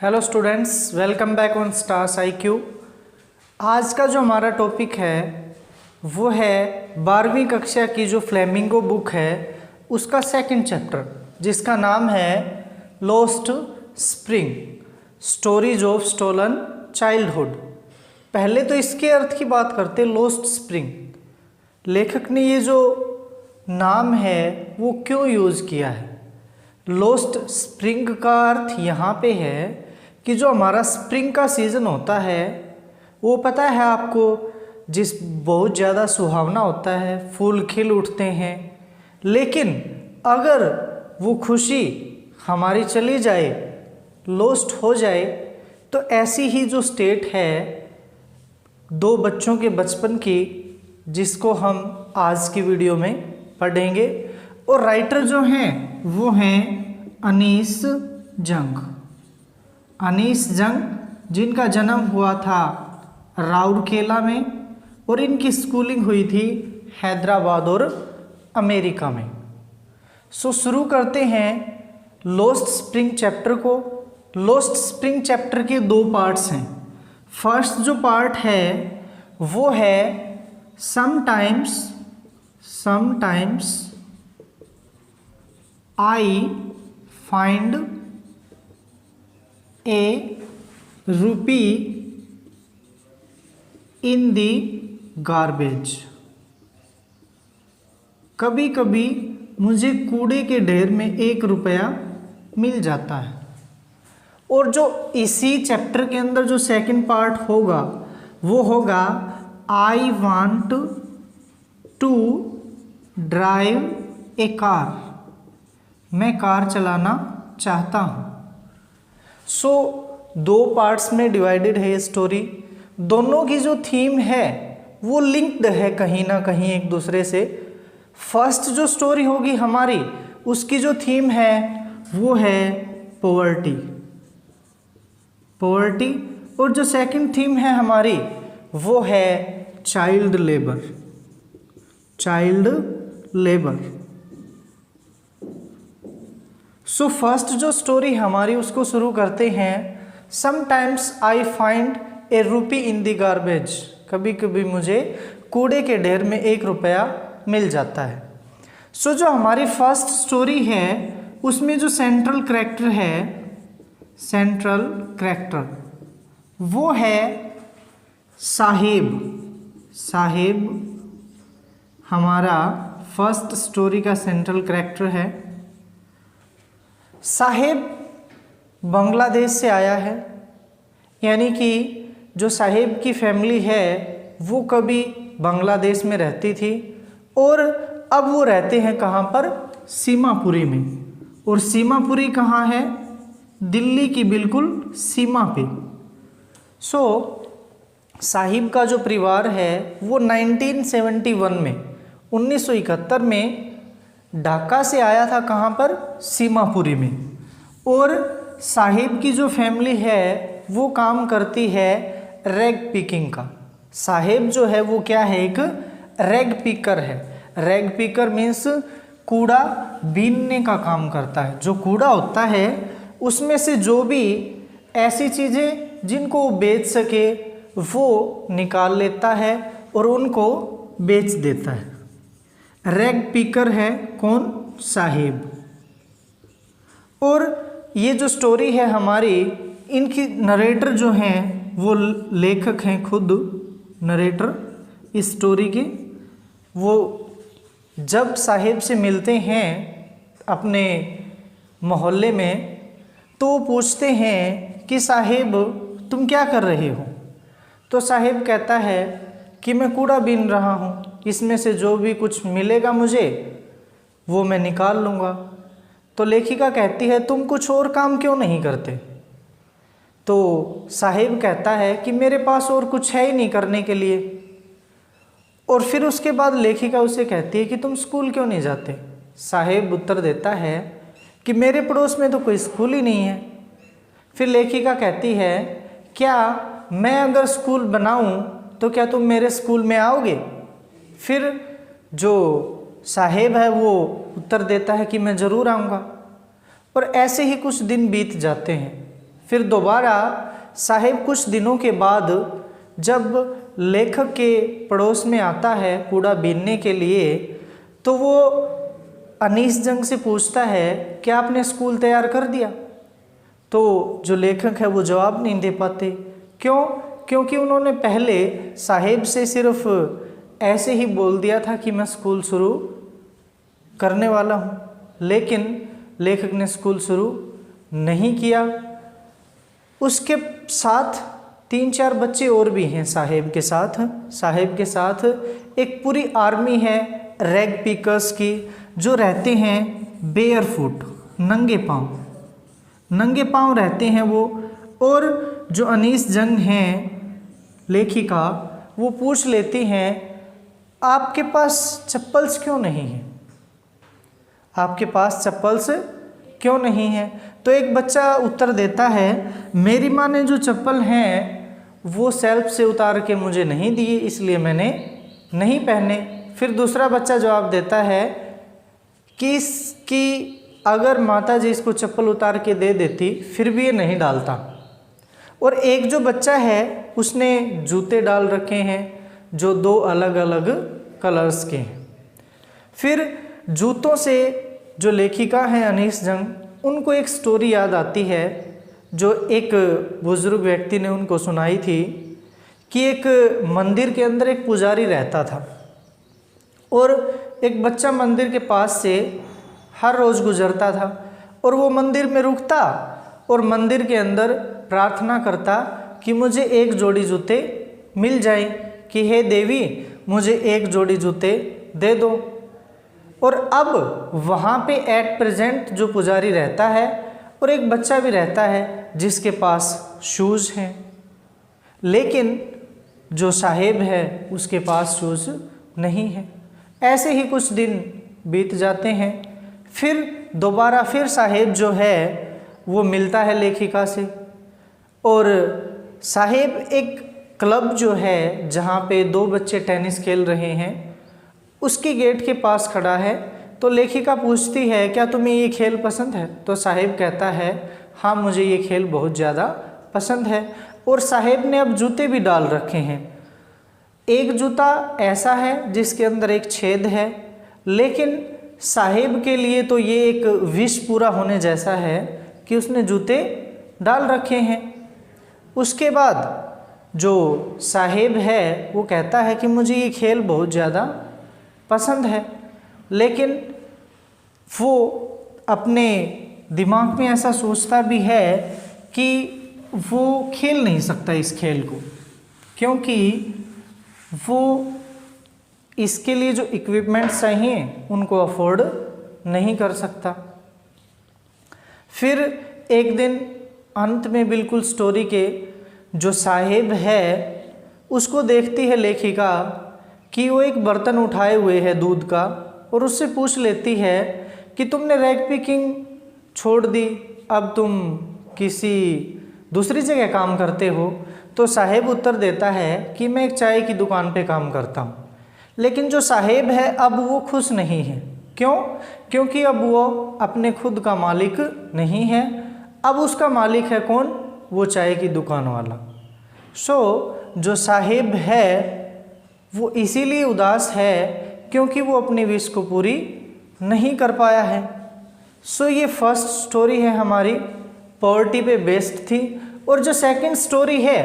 Hello students, welcome back on stars IQ। आज का जो हमारा टॉपिक है वो है 12वीं कक्षा की जो फ्लेमिंगो बुक है उसका सेकंड चैप्टर, जिसका नाम है lost spring, stories of stolen childhood. पहले तो इसके अर्थ की बात करते, लॉस्ट स्प्रिंग। लेखक ने ये जो नाम है वो क्यों यूज़ किया है? लॉस्ट स्प्रिंग का अर्थ यहाँ पे है कि जो हमारा स्प्रिंग का सीज़न होता है वो पता है आपको, जिस बहुत ज़्यादा सुहावना होता है, फूल खिल उठते हैं। लेकिन अगर वो खुशी हमारी चली जाए, लॉस्ट हो जाए, तो ऐसी ही जो स्टेट है दो बच्चों के बचपन की, जिसको हम आज की वीडियो में पढ़ेंगे। और राइटर जो हैं वो हैं अनीस जंग। अनीस जंग, जिनका जन्म हुआ था राउरकेला में और इनकी स्कूलिंग हुई थी हैदराबाद और अमेरिका में। सो शुरू करते हैं लॉस्ट स्प्रिंग चैप्टर को। लॉस्ट स्प्रिंग चैप्टर के दो पार्ट्स हैं। फर्स्ट जो पार्ट है वो है समटाइम्स आई फाइंड ए रूपी इन दी गार्बेज। कभी कभी मुझे कूड़े के ढेर में 1 रुपया मिल जाता है। और जो इसी चैप्टर के अंदर जो सेकंड पार्ट होगा वो होगा I want to drive a car. मैं कार चलाना चाहता हूँ। सो दो पार्ट्स में डिवाइडेड है ये स्टोरी। दोनों की जो थीम है वो लिंक्ड है कहीं ना कहीं एक दूसरे से। फर्स्ट जो स्टोरी होगी हमारी, उसकी जो थीम है वो है पॉवर्टी। और जो सेकंड थीम है हमारी वो है चाइल्ड लेबर। सो फर्स्ट जो स्टोरी हमारी उसको शुरू करते हैं। समटाइम्स आई फाइंड ए रूपी इन द गार्बेज। कभी कभी मुझे कूड़े के ढेर में 1 रुपया मिल जाता है। सो जो हमारी फर्स्ट स्टोरी है उसमें जो सेंट्रल कैरेक्टर वो है साहेब हमारा फर्स्ट स्टोरी का सेंट्रल कैरेक्टर है। साहेब बांग्लादेश से आया है, यानी कि जो साहेब की फैमिली है वो कभी बांग्लादेश में रहती थी और अब वो रहते हैं कहाँ पर? सीमापुरी में। और सीमापुरी कहाँ है? दिल्ली की बिल्कुल सीमा पे। सो साहिब का जो परिवार है वो 1971 में 1971 में ढाका से आया था। कहाँ पर? सीमापुरी में। और साहिब की जो फैमिली है वो काम करती है रैग पिकिंग का। साहिब जो है वो क्या है? एक रैग पिकर है। रैग पिकर मीन्स कूड़ा बीनने का काम करता है। जो कूड़ा होता है उसमें से जो भी ऐसी चीज़ें जिनको वो बेच सके वो निकाल लेता है और उनको बेच देता है। रैग पिकर है कौन? साहिब। और ये जो स्टोरी है हमारी, इनकी नरेटर जो हैं वो लेखक हैं, खुद नरेटर इस स्टोरी के। वो जब साहिब से मिलते हैं अपने मोहल्ले में तो वो पूछते हैं कि साहिब तुम क्या कर रहे हो? तो साहिब कहता है कि मैं कूड़ा बीन रहा हूँ, इसमें से जो भी कुछ मिलेगा मुझे वो मैं निकाल लूँगा। तो लेखिका कहती है तुम कुछ और काम क्यों नहीं करते? तो साहिब कहता है कि मेरे पास और कुछ है ही नहीं करने के लिए। और फिर उसके बाद लेखिका उसे कहती है कि तुम स्कूल क्यों नहीं जाते? साहिब उत्तर देता है कि मेरे पड़ोस में तो कोई स्कूल ही नहीं है। फिर लेखिका कहती है क्या मैं अगर स्कूल बनाऊं तो क्या तुम मेरे स्कूल में आओगे? फिर जो साहेब है वो उत्तर देता है कि मैं ज़रूर आऊँगा। और ऐसे ही कुछ दिन बीत जाते हैं। फिर दोबारा साहेब कुछ दिनों के बाद जब लेखक के पड़ोस में आता है कूड़ा बीनने के लिए, तो वो अनीस जंग से पूछता है कि आपने स्कूल तैयार कर दिया। तो जो लेखक है वो जवाब नहीं दे पाते। क्यों? क्योंकि उन्होंने पहले साहेब से सिर्फ ऐसे ही बोल दिया था कि मैं स्कूल शुरू करने वाला हूँ, लेकिन लेखक ने स्कूल शुरू नहीं किया। उसके साथ 3-4 बच्चे और भी हैं साहेब के साथ। साहेब के साथ एक पूरी आर्मी है रैग पिकर्स की, जो रहते हैं बेयर फुट, नंगे पांव रहते हैं वो। और जो अनीस जंग हैं लेखिका, वो पूछ लेती हैं आपके पास चप्पल्स क्यों नहीं है, आपके पास चप्पल्स क्यों नहीं है। तो एक बच्चा उत्तर देता है मेरी माँ ने जो चप्पल हैं वो सेल्फ से उतार के मुझे नहीं दिए, इसलिए मैंने नहीं पहने। फिर दूसरा बच्चा जवाब देता है कि अगर माता जी इसको चप्पल उतार के दे देती फिर भी ये नहीं डालता। और एक जो बच्चा है उसने जूते डाल रखे हैं जो 2 अलग अलग कलर्स के हैं। फिर जूतों से जो लेखिका हैं अनीस जंग, उनको एक स्टोरी याद आती है जो एक बुजुर्ग व्यक्ति ने उनको सुनाई थी कि एक मंदिर के अंदर एक पुजारी रहता था और एक बच्चा मंदिर के पास से हर रोज़ गुजरता था और वो मंदिर में रुकता और मंदिर के अंदर प्रार्थना करता कि मुझे एक जोड़ी जूते मिल जाए, कि हे देवी मुझे एक जोड़ी जूते दे दो। और अब वहाँ पे एट प्रेजेंट जो पुजारी रहता है और एक बच्चा भी रहता है जिसके पास शूज़ हैं, लेकिन जो साहेब है उसके पास शूज़ नहीं है। ऐसे ही कुछ दिन बीत जाते हैं। फिर दोबारा फिर साहेब जो है वो मिलता है लेखिका से और साहेब एक क्लब जो है जहाँ पे 2 बच्चे टेनिस खेल रहे हैं उसकी गेट के पास खड़ा है। तो लेखिका पूछती है क्या तुम्हें ये खेल पसंद है? तो साहेब कहता है हाँ मुझे ये खेल बहुत ज़्यादा पसंद है। और साहेब ने अब जूते भी डाल रखे हैं। एक जूता ऐसा है जिसके अंदर एक छेद है, लेकिन साहेब के लिए तो ये एक विश पूरा होने जैसा है कि उसने जूते डाल रखे हैं। उसके बाद जो साहेब है वो कहता है कि मुझे ये खेल बहुत ज़्यादा पसंद है, लेकिन वो अपने दिमाग में ऐसा सोचता भी है कि वो खेल नहीं सकता इस खेल को, क्योंकि वो इसके लिए जो इक्विपमेंट्स चाहिए उनको अफोर्ड नहीं कर सकता। फिर एक दिन अंत में बिल्कुल स्टोरी के जो साहेब है उसको देखती है लेखिका कि वो एक बर्तन उठाए हुए है दूध का और उससे पूछ लेती है कि तुमने रैग पिकिंग छोड़ दी, अब तुम किसी दूसरी जगह काम करते हो। तो साहेब उत्तर देता है कि मैं एक चाय की दुकान पे काम करता हूँ। लेकिन जो साहेब है अब वो खुश नहीं है। क्यों? क्योंकि अब वो अपने खुद का मालिक नहीं है, अब उसका मालिक है कौन? वो चाय की दुकान वाला। जो साहेब है वो इसीलिए उदास है क्योंकि वो अपनी विश को पूरी नहीं कर पाया है। ये फर्स्ट स्टोरी है हमारी, पॉवर्टी पे बेस्ड थी। और जो सेकंड स्टोरी है,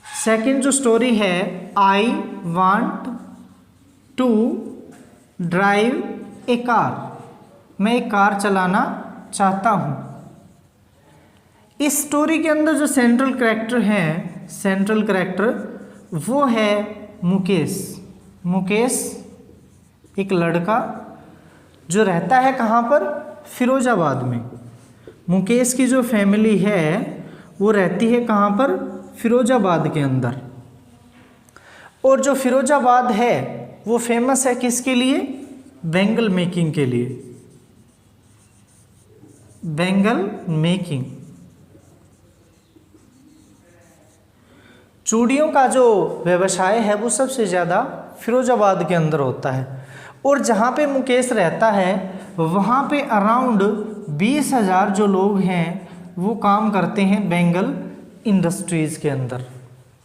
सेकंड जो स्टोरी है, I want to drive a car, मैं एक कार चलाना चाहता हूँ। इस स्टोरी के अंदर जो सेंट्रल कैरेक्टर है, सेंट्रल कैरेक्टर वो है मुकेश। मुकेश एक लड़का जो रहता है कहाँ पर? फिरोजाबाद में। मुकेश की जो फैमिली है वो रहती है कहाँ पर? फिरोजाबाद के अंदर। और जो फिरोजाबाद है वो फेमस है किसके लिए? बैंगल मेकिंग के लिए। बैंगल मेकिंग, चूड़ियों का जो व्यवसाय है वो सबसे ज़्यादा फिरोजाबाद के अंदर होता है। और जहाँ पे मुकेश रहता है वहाँ पे अराउंड 20,000 जो लोग हैं वो काम करते हैं बेंगल इंडस्ट्रीज़ के अंदर,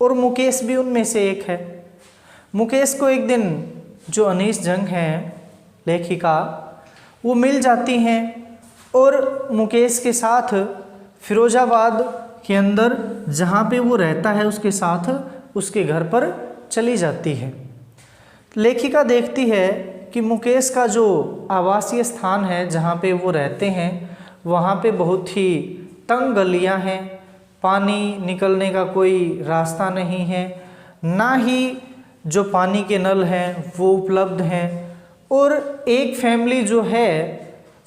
और मुकेश भी उनमें से एक है। मुकेश को एक दिन जो अनीस जंग हैं लेखिका, वो मिल जाती हैं और मुकेश के साथ फिरोजाबाद के अंदर जहाँ पे वो रहता है उसके साथ उसके घर पर चली जाती है। लेखिका देखती है कि मुकेश का जो आवासीय स्थान है जहाँ पे वो रहते हैं वहाँ पे बहुत ही तंग गलियाँ हैं, पानी निकलने का कोई रास्ता नहीं है, ना ही जो पानी के नल हैं वो उपलब्ध हैं, और एक फैमिली जो है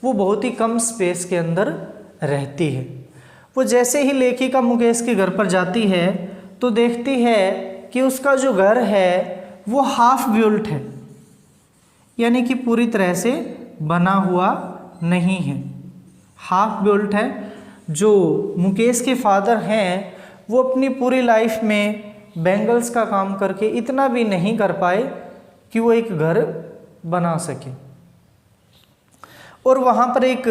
वो बहुत ही कम स्पेस के अंदर रहती है। वो जैसे ही लेखिका मुकेश के घर पर जाती है तो देखती है कि उसका जो घर है वो हाफ बिल्ट है, यानी कि पूरी तरह से बना हुआ नहीं है, हाफ बिल्ट है। जो मुकेश के फादर हैं वो अपनी पूरी लाइफ में बेंगल्स का काम करके इतना भी नहीं कर पाए कि वो एक घर बना सके। और वहाँ पर एक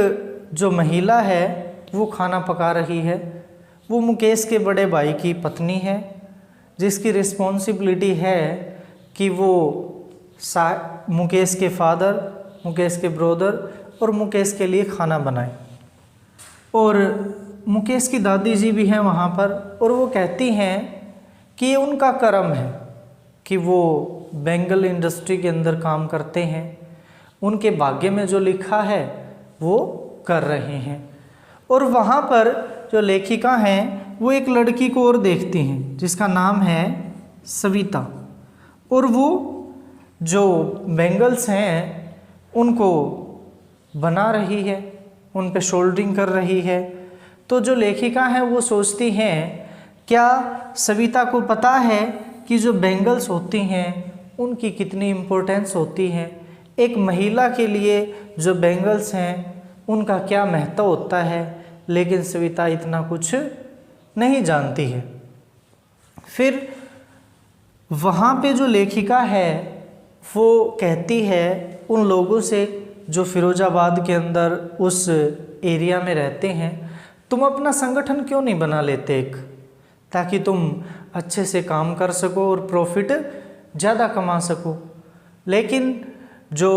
जो महिला है वो खाना पका रही है, वो मुकेश के बड़े भाई की पत्नी है, जिसकी रिस्पॉन्सिबिलिटी है कि वो मुकेश के फादर, मुकेश के ब्रदर और मुकेश के लिए खाना बनाए। और मुकेश की दादी जी भी हैं वहाँ पर, और वो कहती हैं कि ये उनका कर्म है कि वो बेंगल इंडस्ट्री के अंदर काम करते हैं, उनके भाग्य में जो लिखा है वो कर रहे हैं। और वहाँ पर जो लेखिका हैं वो एक लड़की को और देखती हैं जिसका नाम है सविता, और वो जो बेंगल्स हैं उनको बना रही है, उन पे शोल्डरिंग कर रही है। तो जो लेखिका हैं वो सोचती हैं क्या सविता को पता है कि जो बेंगल्स होती हैं उनकी कितनी इम्पोर्टेंस होती है, एक महिला के लिए जो बेंगल्स हैं उनका क्या महत्व होता है, लेकिन सविता इतना कुछ नहीं जानती है। फिर वहाँ पे जो लेखिका है वो कहती है उन लोगों से जो फिरोजाबाद के अंदर उस एरिया में रहते हैं, तुम अपना संगठन क्यों नहीं बना लेते एक, ताकि तुम अच्छे से काम कर सको और प्रॉफिट ज़्यादा कमा सको। लेकिन जो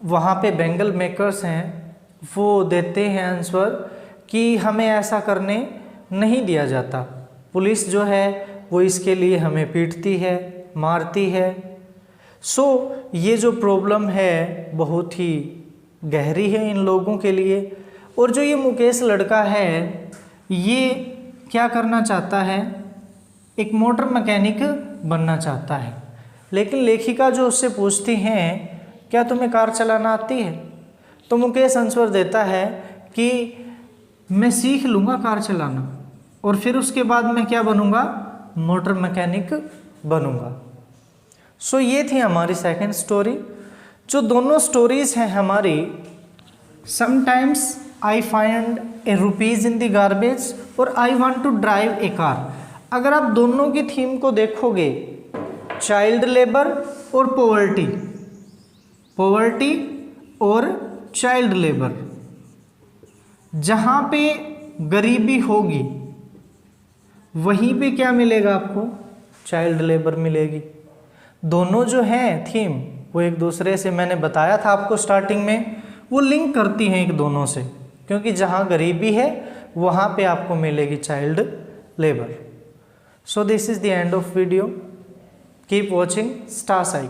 वहाँ पे बेंगल मेकर्स हैं वो देते हैं आंसर कि हमें ऐसा करने नहीं दिया जाता, पुलिस जो है वो इसके लिए हमें पीटती है, मारती है। सो ये जो प्रॉब्लम है बहुत ही गहरी है इन लोगों के लिए। और जो ये मुकेश लड़का है ये क्या करना चाहता है, एक मोटर मैकेनिक बनना चाहता है। लेकिन लेखिका जो उससे पूछती हैं क्या तुम्हें कार चलाना आती है, तो मुकेश आंसर देता है कि मैं सीख लूँगा कार चलाना और फिर उसके बाद मैं क्या बनूँगा, मोटर मैकेनिक बनूँगा। सो ये थी हमारी सेकंड स्टोरी। जो दोनों स्टोरीज़ हैं हमारी, sometimes I find a rupees in the garbage और I want to drive a car. अगर आप दोनों की थीम को देखोगे, चाइल्ड लेबर और पॉवर्टी, पॉवर्टी और चाइल्ड लेबर, जहाँ पे गरीबी होगी वहीं पे क्या मिलेगा आपको, चाइल्ड लेबर मिलेगी। दोनों जो हैं थीम वो एक दूसरे से, मैंने बताया था आपको स्टार्टिंग में, वो लिंक करती हैं एक दोनों से, क्योंकि जहाँ गरीबी है वहाँ पे आपको मिलेगी child labour. So this is the end of video. Keep watching star cycle.